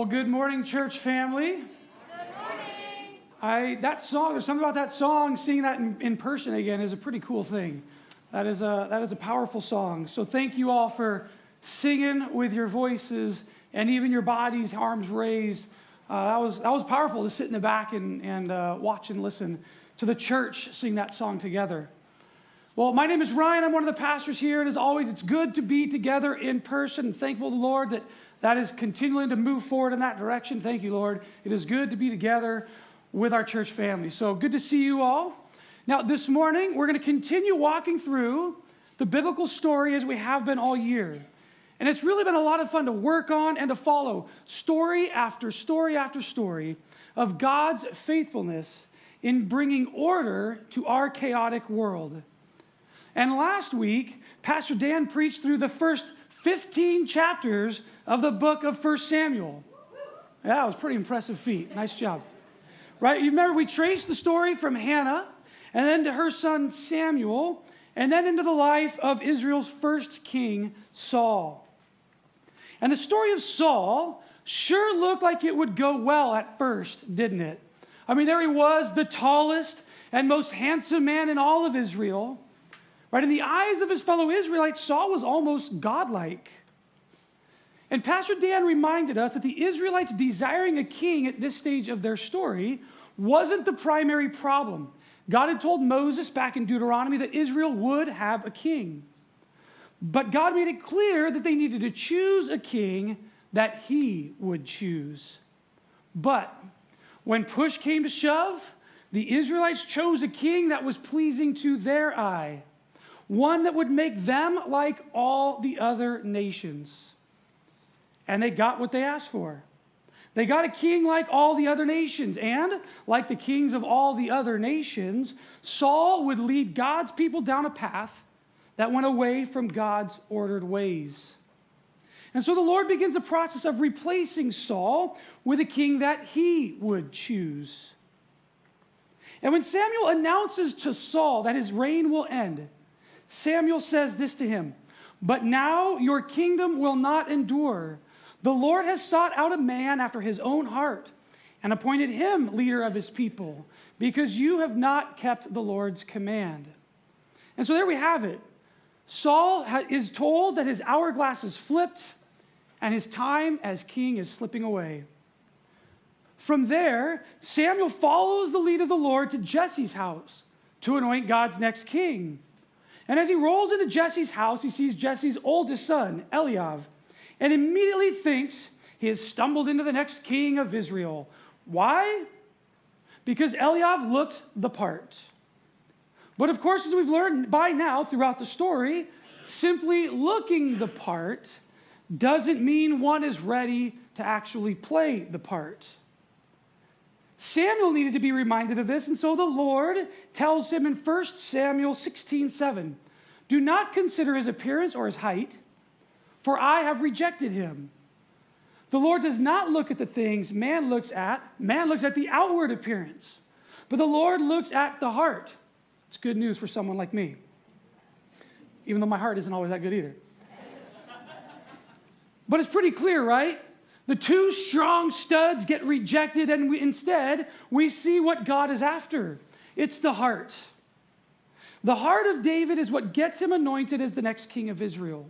Good morning, church family. Good morning. There's something about that song, seeing that in person again is a pretty cool thing. That is a powerful song. So thank you all for singing with your voices and even your bodies, arms raised. That was powerful to sit in the back and watch and listen to the church sing that song together. Well, my name is Ryan. I'm one of the pastors here, and as always, it's good to be together in person. Thankful to the Lord that is continuing to move forward in that direction. Thank you, Lord. It is good to be together with our church family. So good to see you all. Now, this morning, we're going to continue walking through the biblical story as we have been all year. And it's really been a lot of fun to work on and to follow story after story after story of God's faithfulness in bringing order to our chaotic world. And last week, Pastor Dan preached through the first 15 chapters of the book of 1 Samuel. Yeah, that was a pretty impressive feat. Nice job. Right? You remember we traced the story from Hannah and then to her son Samuel and then into the life of Israel's first king, Saul. And the story of Saul sure looked like it would go well at first, didn't it? I mean, there he was, the tallest and most handsome man in all of Israel. Right? In the eyes of his fellow Israelites, Saul was almost godlike. And Pastor Dan reminded us that the Israelites desiring a king at this stage of their story wasn't the primary problem. God had told Moses back in Deuteronomy that Israel would have a king. But God made it clear that they needed to choose a king that he would choose. But when push came to shove, the Israelites chose a king that was pleasing to their eye, one that would make them like all the other nations. And they got what they asked for. They got a king like all the other nations. And like the kings of all the other nations, Saul would lead God's people down a path that went away from God's ordered ways. And so the Lord begins the process of replacing Saul with a king that he would choose. And when Samuel announces to Saul that his reign will end, Samuel says this to him, "But now your kingdom will not endure. The Lord has sought out a man after his own heart and appointed him leader of his people because you have not kept the Lord's command." And so there we have it. Saul is told that his hourglass is flipped and his time as king is slipping away. From there, Samuel follows the lead of the Lord to Jesse's house to anoint God's next king. And as he rolls into Jesse's house, he sees Jesse's oldest son, Eliab, and immediately thinks he has stumbled into the next king of Israel. Why? Because Eliab looked the part. But of course, as we've learned by now throughout the story, simply looking the part doesn't mean one is ready to actually play the part. Samuel needed to be reminded of this, and so the Lord tells him in 1 Samuel 16:7, "Do not consider his appearance or his height, for I have rejected him." The Lord does not look at the things man looks at. Man looks at the outward appearance, but the Lord looks at the heart. It's good news for someone like me, even though my heart isn't always that good either. But it's pretty clear, right? The two strong studs get rejected, and instead we see what God is after. It's the heart. The heart of David is what gets him anointed as the next king of Israel.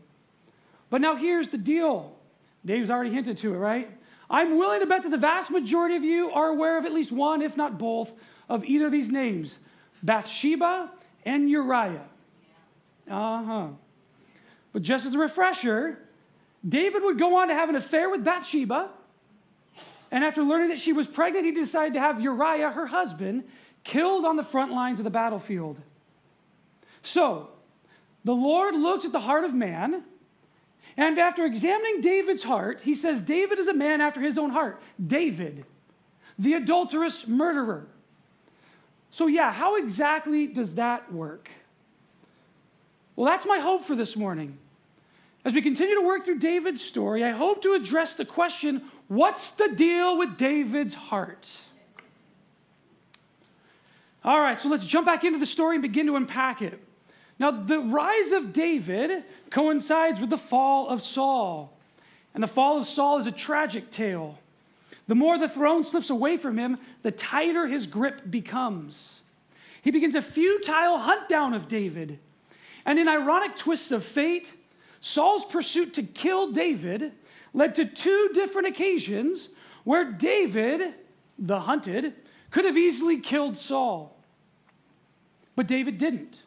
But now here's the deal. Dave's already hinted to it, right? I'm willing to bet that the vast majority of you are aware of at least one, if not both, of either of these names, Bathsheba and Uriah. But just as a refresher, David would go on to have an affair with Bathsheba, and after learning that she was pregnant, he decided to have Uriah, her husband, killed on the front lines of the battlefield. So, the Lord looks at the heart of man, and after examining David's heart, he says David is a man after his own heart. David, the adulterous murderer. So yeah, how exactly does that work? Well, that's my hope for this morning. As we continue to work through David's story, I hope to address the question, what's the deal with David's heart? All right, so let's jump back into the story and begin to unpack it. Now, the rise of David coincides with the fall of Saul. And the fall of Saul is a tragic tale. The more the throne slips away from him, the tighter his grip becomes. He begins a futile hunt down of David. And in ironic twists of fate, Saul's pursuit to kill David led to two different occasions where David, the hunted, could have easily killed Saul. But David didn't.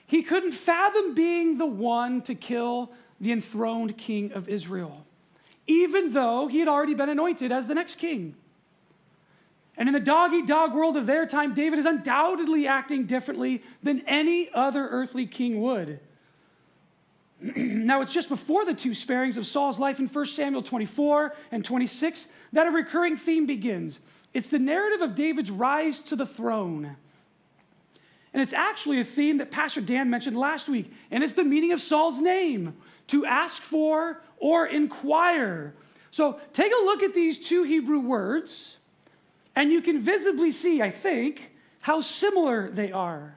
He couldn't fathom being the one to kill the enthroned king of Israel, even though he had already been anointed as the next king. And in the dog-eat-dog world of their time, David is undoubtedly acting differently than any other earthly king would. Now, it's just before the two sparings of Saul's life in 1 Samuel 24 and 26 that a recurring theme begins. It's the narrative of David's rise to the throne. And it's actually a theme that Pastor Dan mentioned last week, and it's the meaning of Saul's name, to ask for or inquire. So take a look at these two Hebrew words, and you can visibly see, I think, how similar they are.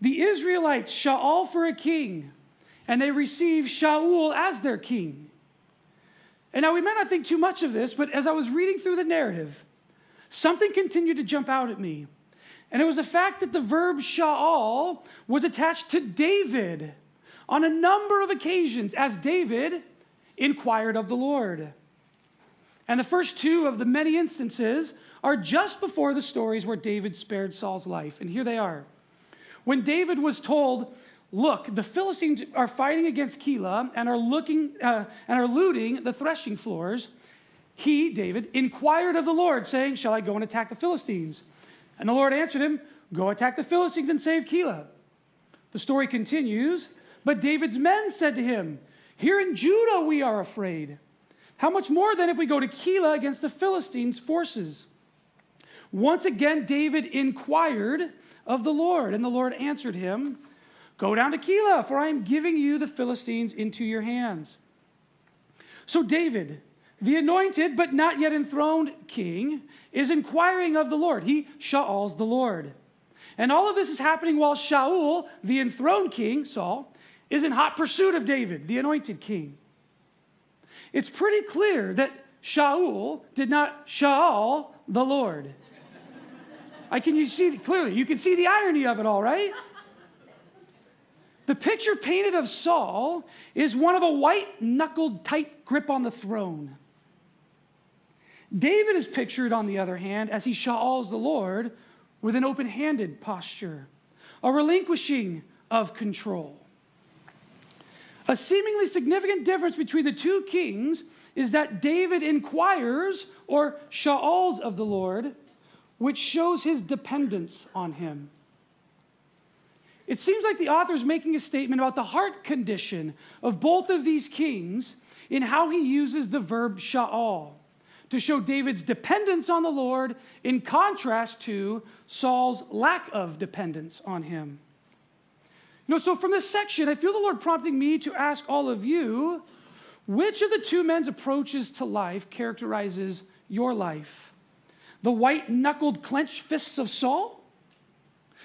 The Israelites Shaul for a king, and they receive Shaul as their king. And now we might not think too much of this, but as I was reading through the narrative, something continued to jump out at me. And it was the fact that the verb Shaul was attached to David on a number of occasions as David inquired of the Lord. And the first two of the many instances are just before the stories where David spared Saul's life. And here they are. When David was told, look, the Philistines are fighting against Keilah and are looting the threshing floors, he, David, inquired of the Lord, saying, shall I go and attack the Philistines? And the Lord answered him, go attack the Philistines and save Keilah. The story continues, but David's men said to him, here in Judah we are afraid. How much more then if we go to Keilah against the Philistines' forces? Once again, David inquired of the Lord, and the Lord answered him, go down to Keilah, for I am giving you the Philistines into your hands. So David, the anointed but not yet enthroned king, is inquiring of the Lord. He Shaul's the Lord. And all of this is happening while Shaul, the enthroned king, Saul, is in hot pursuit of David, the anointed king. It's pretty clear that Shaul did not Shaul the Lord. You see clearly. You can see the irony of it all, right? The picture painted of Saul is one of a white-knuckled tight grip on the throne. David is pictured, on the other hand, as he Shauls the Lord with an open-handed posture, a relinquishing of control. A seemingly significant difference between the two kings is that David inquires or Shauls of the Lord, which shows his dependence on him. It seems like the author is making a statement about the heart condition of both of these kings in how he uses the verb Shaul to show David's dependence on the Lord in contrast to Saul's lack of dependence on him. So from this section, I feel the Lord prompting me to ask all of you, which of the two men's approaches to life characterizes your life? The white-knuckled clenched fists of Saul?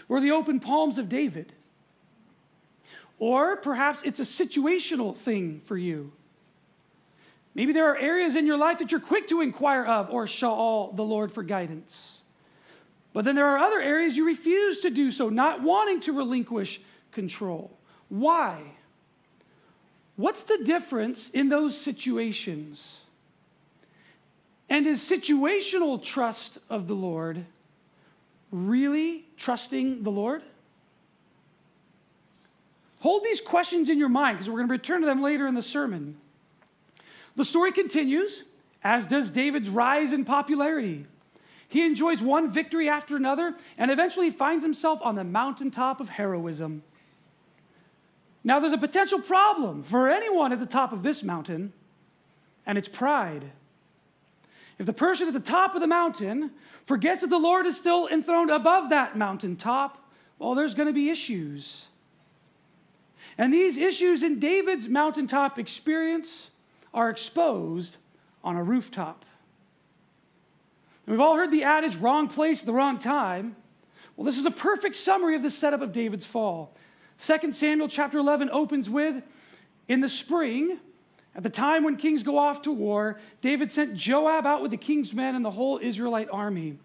Or the open palms of David? Or perhaps it's a situational thing for you. Maybe there are areas in your life that you're quick to inquire of or Shaul the Lord for guidance. But then there are other areas you refuse to do so, not wanting to relinquish control. Why? What's the difference in those situations? And is situational trust of the Lord really trusting the Lord? Hold these questions in your mind because we're going to return to them later in the sermon. The story continues, as does David's rise in popularity. He enjoys one victory after another and eventually finds himself on the mountaintop of heroism. Now, there's a potential problem for anyone at the top of this mountain, and it's pride. If the person at the top of the mountain forgets that the Lord is still enthroned above that mountaintop, well, there's going to be issues. And these issues in David's mountaintop experience are exposed on a rooftop. And we've all heard the adage, wrong place at the wrong time. Well, this is a perfect summary of the setup of David's fall. 2 Samuel chapter 11 opens with, in the spring, At the time when kings go off to war, David sent Joab out with the king's men and the whole Israelite army.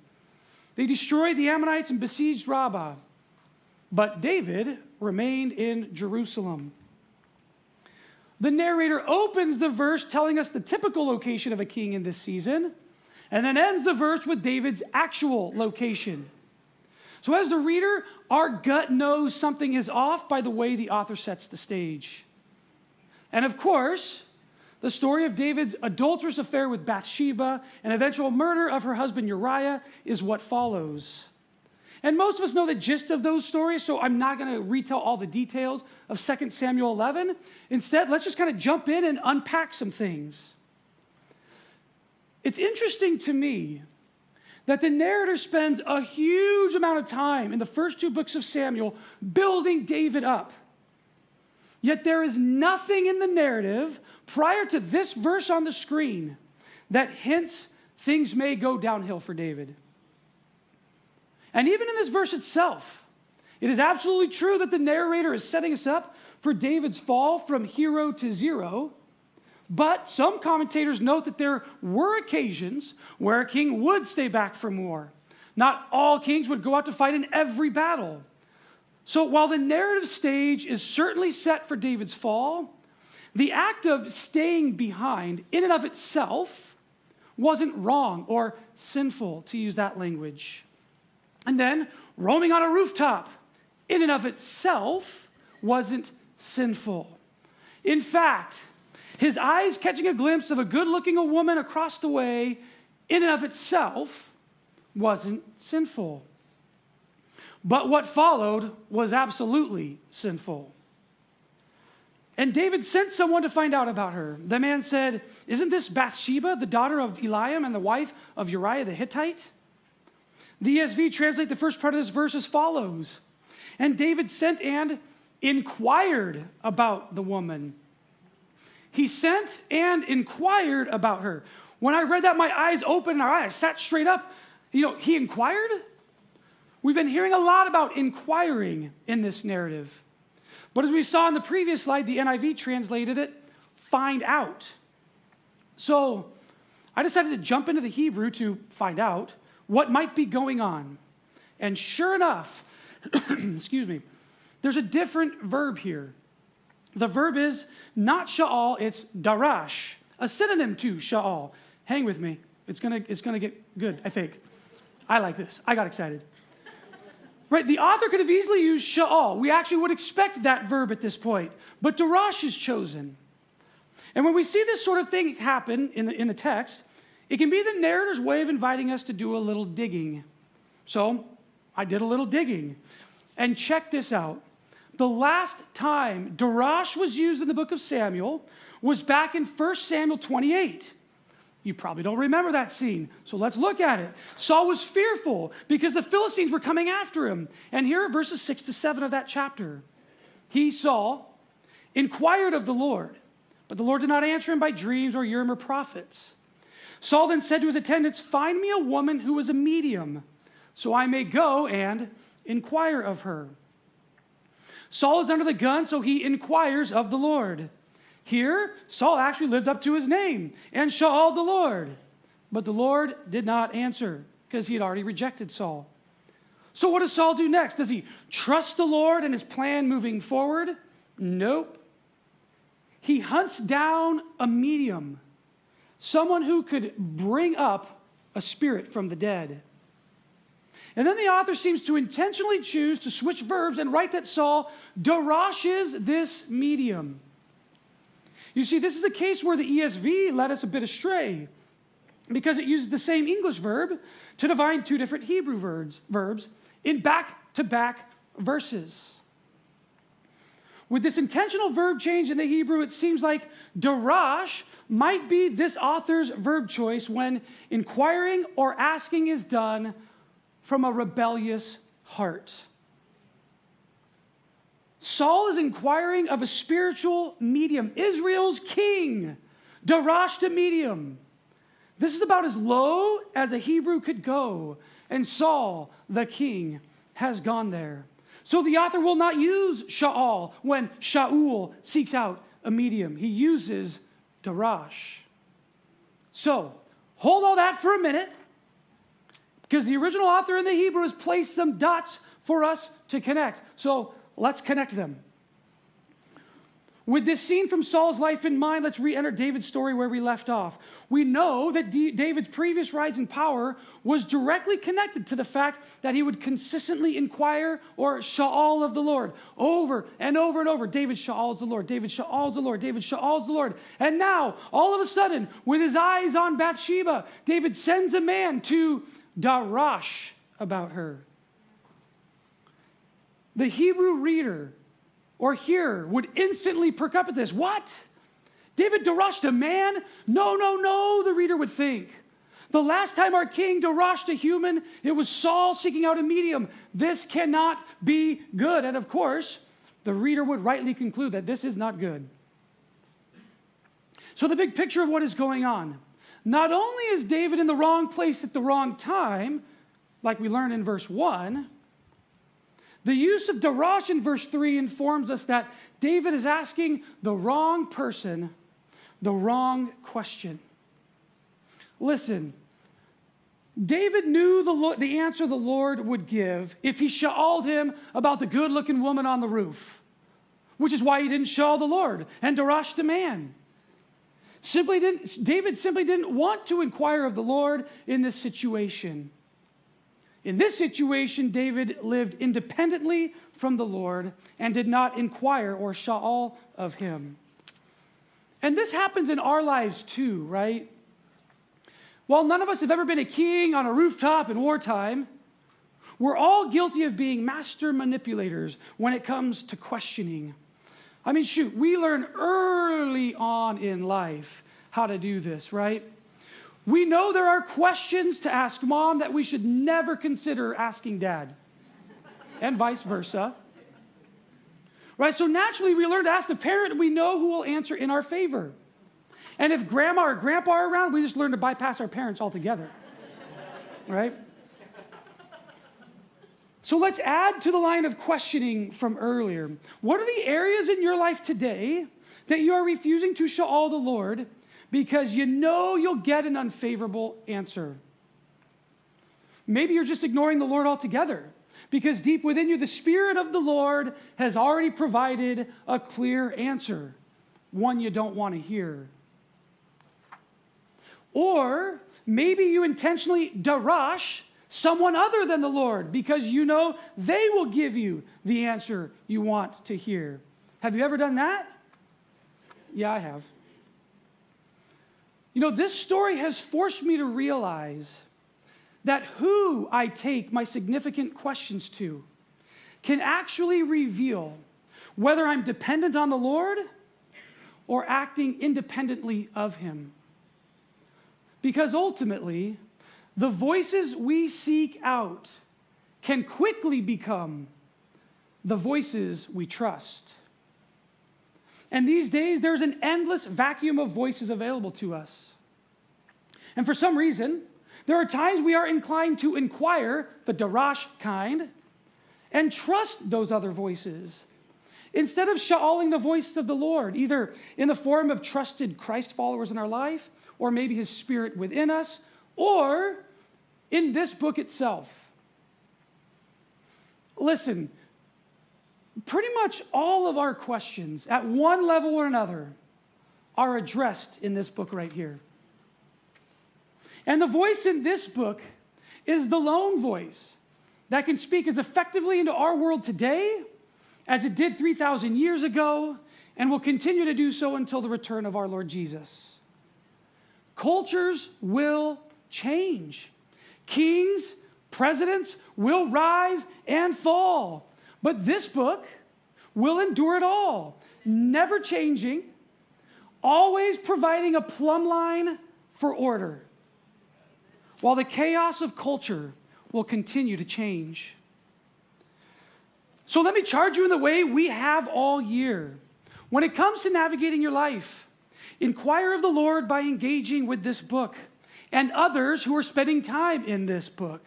They destroyed the Ammonites and besieged Rabbah. But David remained in Jerusalem. The narrator opens the verse telling us the typical location of a king in this season, and then ends the verse with David's actual location. So as the reader, our gut knows something is off by the way the author sets the stage. And of course, the story of David's adulterous affair with Bathsheba and eventual murder of her husband Uriah is what follows. And most of us know the gist of those stories, so I'm not going to retell all the details of 2 Samuel 11. Instead, let's just kind of jump in and unpack some things. It's interesting to me that the narrator spends a huge amount of time in the first two books of Samuel building David up. Yet there is nothing in the narrative prior to this verse on the screen that hints things may go downhill for David. And even in this verse itself, it is absolutely true that the narrator is setting us up for David's fall from hero to zero. But some commentators note that there were occasions where a king would stay back from war. Not all kings would go out to fight in every battle. So while the narrative stage is certainly set for David's fall, the act of staying behind in and of itself wasn't wrong or sinful, to use that language. And then roaming on a rooftop in and of itself wasn't sinful. In fact, his eyes catching a glimpse of a good-looking woman across the way in and of itself wasn't sinful. But what followed was absolutely sinful. And David sent someone to find out about her. The man said, "Isn't this Bathsheba, the daughter of Eliam and the wife of Uriah the Hittite?" The ESV translates the first part of this verse as follows. And David sent and inquired about the woman. He sent and inquired about her. When I read that, my eyes opened and I sat straight up. He inquired? We've been hearing a lot about inquiring in this narrative. But as we saw in the previous slide, the NIV translated it, find out. So I decided to jump into the Hebrew to find out what might be going on. And sure enough, excuse me, there's a different verb here. The verb is not sha'al, it's darash, a synonym to sha'al. Hang with me. It's gonna get good, I think. I like this. I got excited. Right, the author could have easily used sha'al. We actually would expect that verb at this point. But darash is chosen. And when we see this sort of thing happen in the text, it can be the narrator's way of inviting us to do a little digging. So I did a little digging. And check this out. The last time darash was used in the book of Samuel was back in 1 Samuel 28. You probably don't remember that scene, so let's look at it. Saul was fearful because the Philistines were coming after him. And here are verses 6 to 7 of that chapter. He, Saul, inquired of the Lord, but the Lord did not answer him by dreams or Urim or prophets. Saul then said to his attendants, "Find me a woman who is a medium, so I may go and inquire of her." Saul is under the gun, so he inquires of the Lord. Here, Saul actually lived up to his name and sha'aled the Lord. But the Lord did not answer because he had already rejected Saul. So what does Saul do next? Does he trust the Lord and his plan moving forward? Nope. He hunts down a medium, someone who could bring up a spirit from the dead. And then the author seems to intentionally choose to switch verbs and write that Saul darashes this medium. You see, this is a case where the ESV led us a bit astray because it uses the same English verb to define two different Hebrew verbs in back-to-back verses. With this intentional verb change in the Hebrew, it seems like darash might be this author's verb choice when inquiring or asking is done from a rebellious heart. Saul is inquiring of a spiritual medium, Israel's king, darash the medium. This is about as low as a Hebrew could go, and Saul, the king, has gone there. So the author will not use sha'al when Shaul seeks out a medium. He uses Darash. So, hold all that for a minute, because the original author in the Hebrew has placed some dots for us to connect. So, let's connect them. With this scene from Saul's life in mind, let's re-enter David's story where we left off. We know that David's previous rise in power was directly connected to the fact that he would consistently inquire or sha'al of the Lord over and over and over. David sha'als the Lord, David sha'als the Lord, David sha'als the Lord. And now, all of a sudden, with his eyes on Bathsheba, David sends a man to darash about her. The Hebrew reader or hearer would instantly perk up at this. What? David darashed a man? No, the reader would think. The last time our king darashed a human, it was Saul seeking out a medium. This cannot be good. And of course, the reader would rightly conclude that this is not good. So the big picture of what is going on. Not only is David in the wrong place at the wrong time, like we learn in verse 1, the use of darash in verse 3 informs us that David is asking the wrong person the wrong question. Listen, David knew the answer the Lord would give if he sha'aled him about the good-looking woman on the roof, which is why he didn't sha'al the Lord and darashed the man. David simply didn't want to inquire of the Lord in this situation. In this situation, David lived independently from the Lord and did not inquire or sha'al of him. And this happens in our lives too, right? While none of us have ever been a king on a rooftop in wartime, we're all guilty of being master manipulators when it comes to questioning. I mean, shoot, we learn early on in life how to do this, right? We know there are questions to ask mom that we should never consider asking dad, and vice versa. Right? So naturally, we learn to ask the parent we know who will answer in our favor. And if grandma or grandpa are around, we just learn to bypass our parents altogether. Right? So let's add to the line of questioning from earlier. What are the areas in your life today that you are refusing to sha'al the Lord because you know you'll get an unfavorable answer? Maybe you're just ignoring the Lord altogether because deep within you, the Spirit of the Lord has already provided a clear answer, one you don't want to hear. Or maybe you intentionally darash someone other than the Lord because you know they will give you the answer you want to hear. Have you ever done that? Yeah, I have. You know, this story has forced me to realize that who I take my significant questions to can actually reveal whether I'm dependent on the Lord or acting independently of Him. Because ultimately, the voices we seek out can quickly become the voices we trust. And these days, there's an endless vacuum of voices available to us. And for some reason, there are times we are inclined to inquire, the darash kind, and trust those other voices, instead of sha'aling the voice of the Lord, either in the form of trusted Christ followers in our life, or maybe His Spirit within us, or in this book itself. Listen, pretty much all of our questions, at one level or another, are addressed in this book right here. And the voice in this book is the lone voice that can speak as effectively into our world today as it did 3,000 years ago and will continue to do so until the return of our Lord Jesus. Cultures will change. Kings, presidents will rise and fall. But this book will endure it all, never changing, always providing a plumb line for order, while the chaos of culture will continue to change. So let me charge you in the way we have all year. When it comes to navigating your life, inquire of the Lord by engaging with this book and others who are spending time in this book.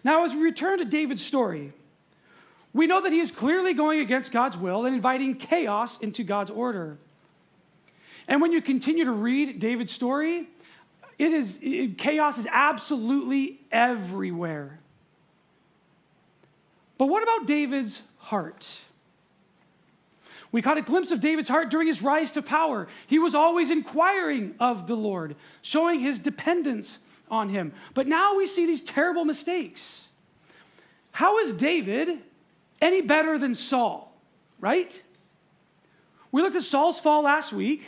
Now, as we return to David's story, we know that he is clearly going against God's will and inviting chaos into God's order. And when you continue to read David's story, chaos is absolutely everywhere. But what about David's heart? We caught a glimpse of David's heart during his rise to power. He was always inquiring of the Lord, showing his dependence on him. But now we see these terrible mistakes. How is David any better than Saul, right? We looked at Saul's fall last week,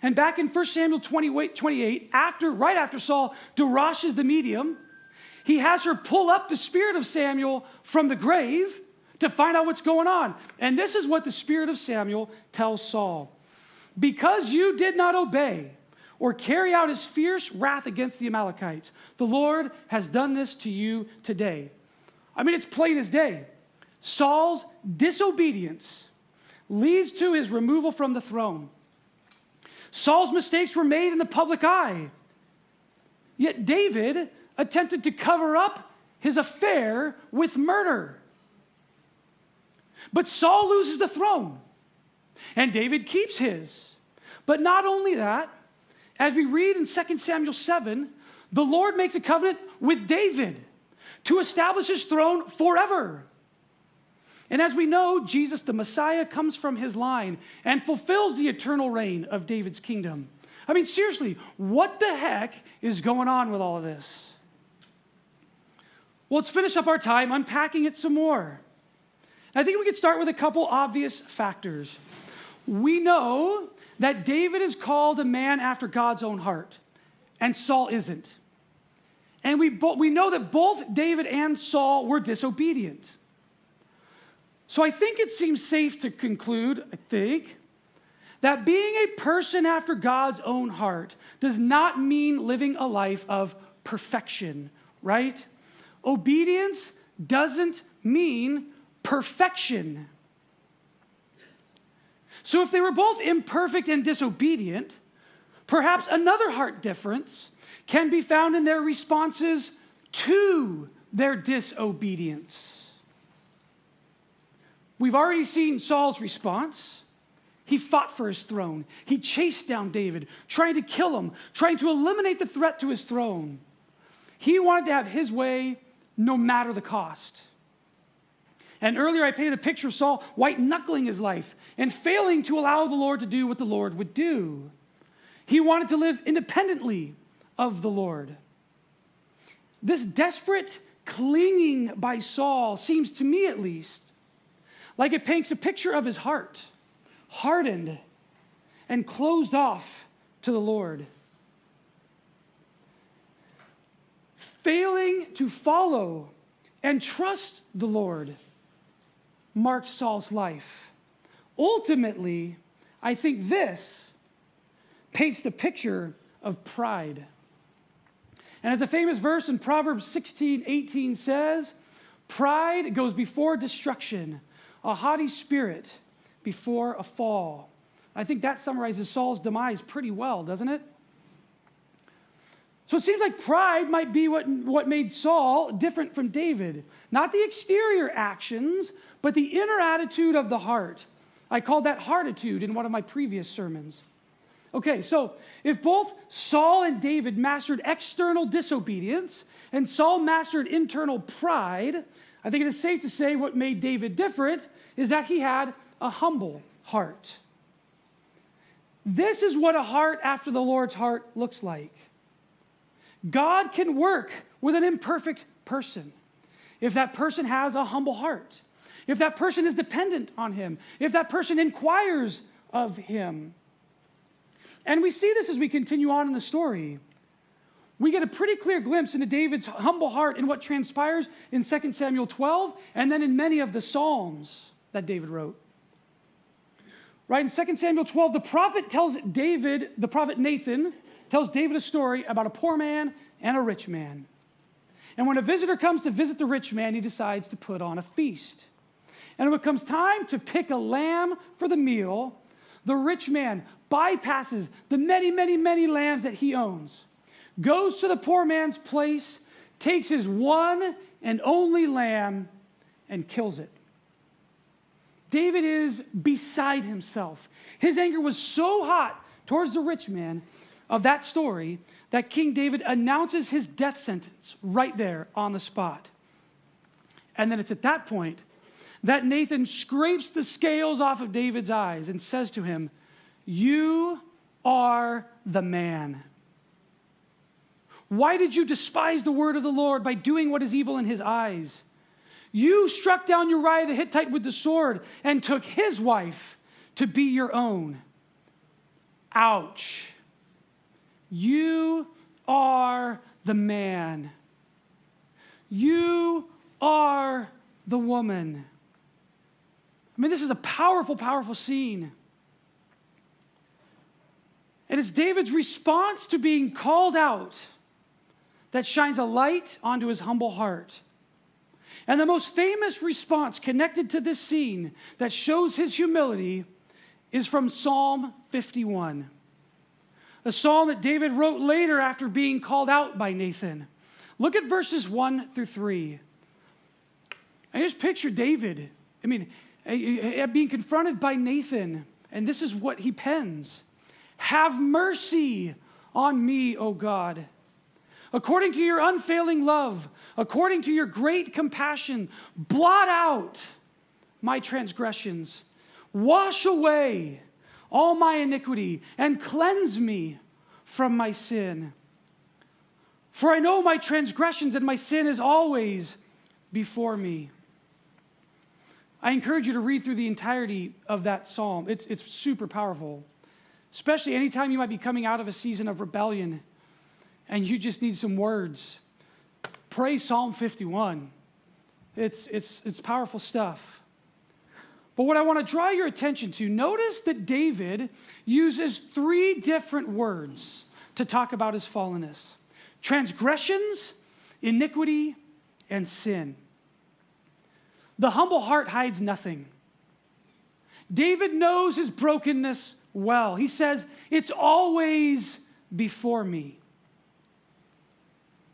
and back in 1 Samuel 28, right after Saul derashes the medium, he has her pull up the spirit of Samuel from the grave to find out what's going on. And this is what the spirit of Samuel tells Saul. Because you did not obey or carry out his fierce wrath against the Amalekites, the Lord has done this to you today. I mean, it's plain as day. Saul's disobedience leads to his removal from the throne. Saul's mistakes were made in the public eye. Yet David attempted to cover up his affair with murder. But Saul loses the throne, and David keeps his. But not only that, as we read in 2 Samuel 7, the Lord makes a covenant with David to establish his throne forever. And as we know, Jesus, the Messiah, comes from his line and fulfills the eternal reign of David's kingdom. I mean, seriously, what the heck is going on with all of this? Well, let's finish up our time unpacking it some more. I think we could start with a couple obvious factors. We know that David is called a man after God's own heart, and Saul isn't. And we know that both David and Saul were disobedient. So I think it seems safe to conclude, that being a person after God's own heart does not mean living a life of perfection, right? Obedience doesn't mean perfection. So if they were both imperfect and disobedient, perhaps another heart difference can be found in their responses to their disobedience. We've already seen Saul's response. He fought for his throne. He chased down David, trying to kill him, trying to eliminate the threat to his throne. He wanted to have his way no matter the cost. And earlier I painted a picture of Saul white-knuckling his life and failing to allow the Lord to do what the Lord would do. He wanted to live independently of the Lord. This desperate clinging by Saul seems, to me at least, like it paints a picture of his heart, hardened and closed off to the Lord. Failing to follow and trust the Lord marked Saul's life. Ultimately, I think this paints the picture of pride. And as a famous verse in Proverbs 16:18 says, pride goes before destruction, a haughty spirit before a fall. I think that summarizes Saul's demise pretty well, doesn't it? So it seems like pride might be what made Saul different from David. Not the exterior actions, but the inner attitude of the heart. I called that heartitude in one of my previous sermons. Okay, so if both Saul and David mastered external disobedience and Saul mastered internal pride, I think it is safe to say what made David different is that he had a humble heart. This is what a heart after the Lord's heart looks like. God can work with an imperfect person if that person has a humble heart, if that person is dependent on him, if that person inquires of him. And we see this as we continue on in the story. We get a pretty clear glimpse into David's humble heart in what transpires in 2 Samuel 12 and then in many of the Psalms that David wrote. Right, in 2 Samuel 12, the prophet Nathan tells David a story about a poor man and a rich man. And when a visitor comes to visit the rich man, he decides to put on a feast. And when it comes time to pick a lamb for the meal, the rich man bypasses the many, many, many lambs that he owns, goes to the poor man's place, takes his one and only lamb, and kills it. David is beside himself. His anger was so hot towards the rich man of that story that King David announces his death sentence right there on the spot. And then it's at that point that Nathan scrapes the scales off of David's eyes and says to him, "You are the man. Why did you despise the word of the Lord by doing what is evil in his eyes? You struck down Uriah the Hittite with the sword and took his wife to be your own." Ouch. You are the man. You are the woman. I mean, this is a powerful, powerful scene. And it's David's response to being called out that shines a light onto his humble heart. And the most famous response connected to this scene that shows his humility is from Psalm 51, a psalm that David wrote later after being called out by Nathan. Look at verses 1 through 3. I just picture David, being confronted by Nathan, and this is what he pens. "Have mercy on me, O God. According to your unfailing love, according to your great compassion, blot out my transgressions. Wash away all my iniquity and cleanse me from my sin. For I know my transgressions and my sin is always before me." I encourage you to read through the entirety of that psalm. It's super powerful, especially anytime you might be coming out of a season of rebellion and you just need some words. Pray Psalm 51. It's powerful stuff. But what I want to draw your attention to, notice that David uses 3 different words to talk about his fallenness: transgressions, iniquity, and sin. The humble heart hides nothing. David knows his brokenness well. He says, "It's always before me."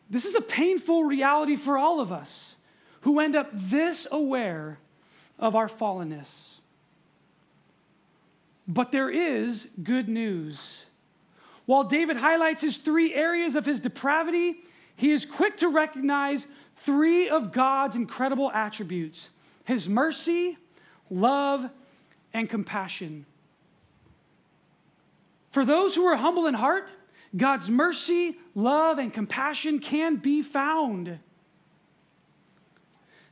This is a painful reality for all of us who end up this aware of our fallenness. But there is good news. While David highlights his 3 areas of his depravity, he is quick to recognize 3 of God's incredible attributes: his mercy, love, and compassion. For those who are humble in heart, God's mercy, love, and compassion can be found.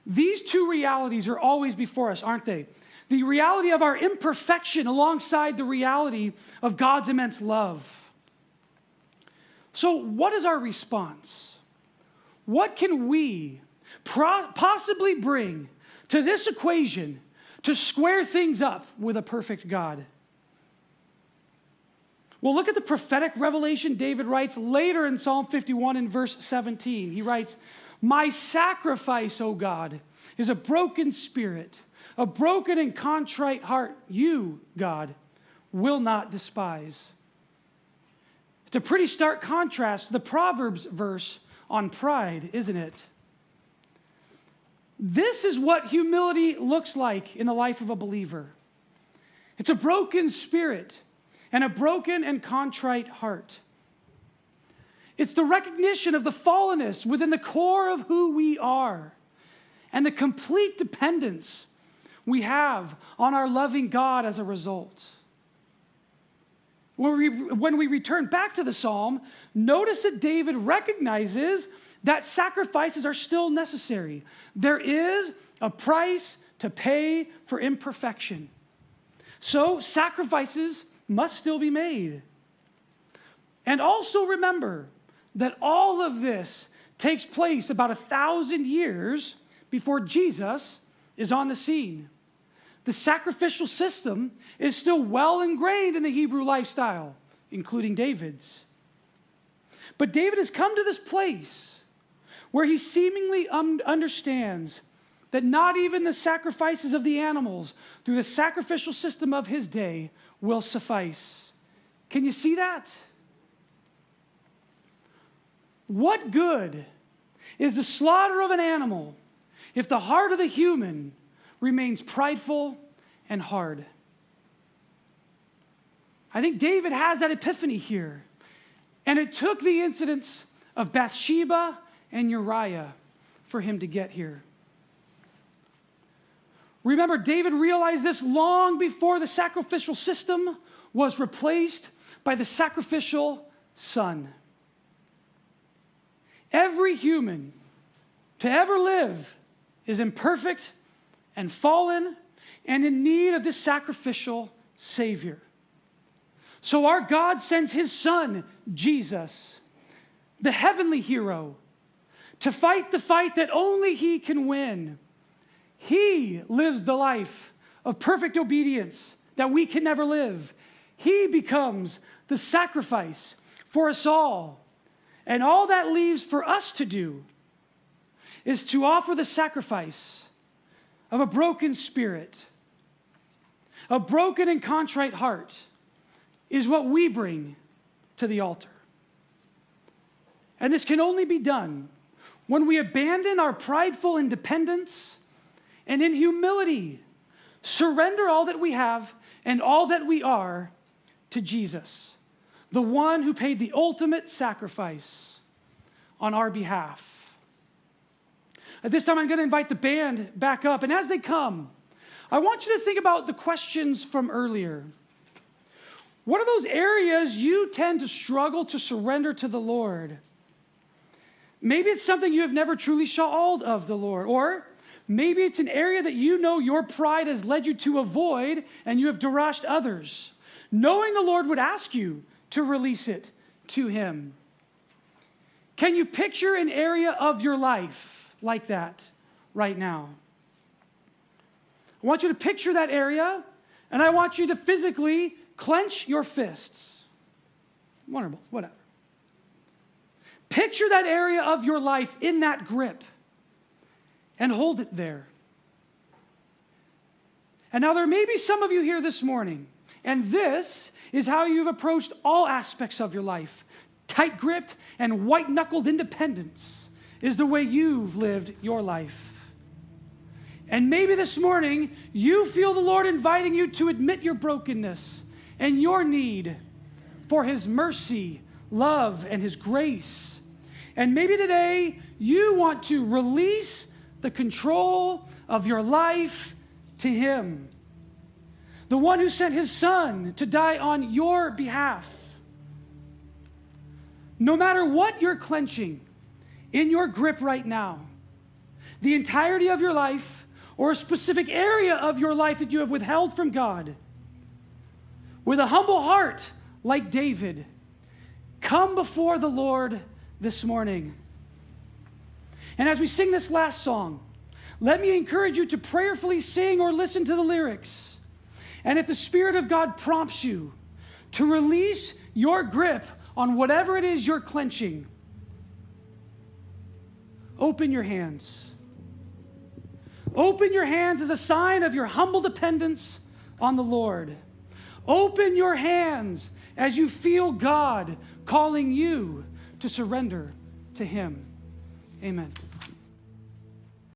These 2 realities are always before us, aren't they? The reality of our imperfection alongside the reality of God's immense love. So what is our response? What can we possibly bring to this equation to square things up with a perfect God? Well, look at the prophetic revelation David writes later in Psalm 51 in verse 17. He writes, "My sacrifice, O God, is a broken spirit, a broken and contrite heart. You, God, will not despise." It's a pretty stark contrast to the Proverbs verse on pride, isn't it? This is what humility looks like in the life of a believer. It's a broken spirit and a broken and contrite heart. It's the recognition of the fallenness within the core of who we are and the complete dependence we have on our loving God as a result. When we return back to the psalm, notice that David recognizes that sacrifices are still necessary. There is a price to pay for imperfection. So sacrifices must still be made. And also remember that all of this takes place about 1,000 years before Jesus is on the scene. The sacrificial system is still well ingrained in the Hebrew lifestyle, including David's. But David has come to this place where he seemingly understands that not even the sacrifices of the animals through the sacrificial system of his day will suffice. Can you see that? What good is the slaughter of an animal if the heart of the human remains prideful and hard? I think David has that epiphany here. And it took the incidents of Bathsheba and Uriah for him to get here. Remember, David realized this long before the sacrificial system was replaced by the sacrificial son. Every human to ever live is imperfect and fallen and in need of this sacrificial Savior. So our God sends his son, Jesus, the heavenly hero, to fight the fight that only he can win. He lives the life of perfect obedience that we can never live. He becomes the sacrifice for us all. And all that leaves for us to do is to offer the sacrifice of a broken spirit. A broken and contrite heart is what we bring to the altar. And this can only be done when we abandon our prideful independence and in humility surrender all that we have and all that we are to Jesus, the one who paid the ultimate sacrifice on our behalf. At this time, I'm going to invite the band back up. And as they come, I want you to think about the questions from earlier. What are those areas you tend to struggle to surrender to the Lord? Maybe it's something you have never truly shawled of the Lord. Or maybe it's an area that you know your pride has led you to avoid and you have derashed others, knowing the Lord would ask you to release it to him. Can you picture an area of your life like that right now? I want you to picture that area, and I want you to physically clench your fists. Wonderful, whatever. Picture that area of your life in that grip and hold it there. And now there may be some of you here this morning, and this is how you've approached all aspects of your life. Tight-gripped and white-knuckled independence is the way you've lived your life. And maybe this morning, you feel the Lord inviting you to admit your brokenness and your need for his mercy, love, and his grace. And maybe today, you want to release the control of your life to him, the one who sent his son to die on your behalf. No matter what you're clenching in your grip right now, the entirety of your life, or a specific area of your life that you have withheld from God, with a humble heart like David, come before the Lord this morning. And as we sing this last song, let me encourage you to prayerfully sing or listen to the lyrics. And if the Spirit of God prompts you to release your grip on whatever it is you're clenching, open your hands. Open your hands as a sign of your humble dependence on the Lord. Open your hands as you feel God calling you to surrender to him. Amen.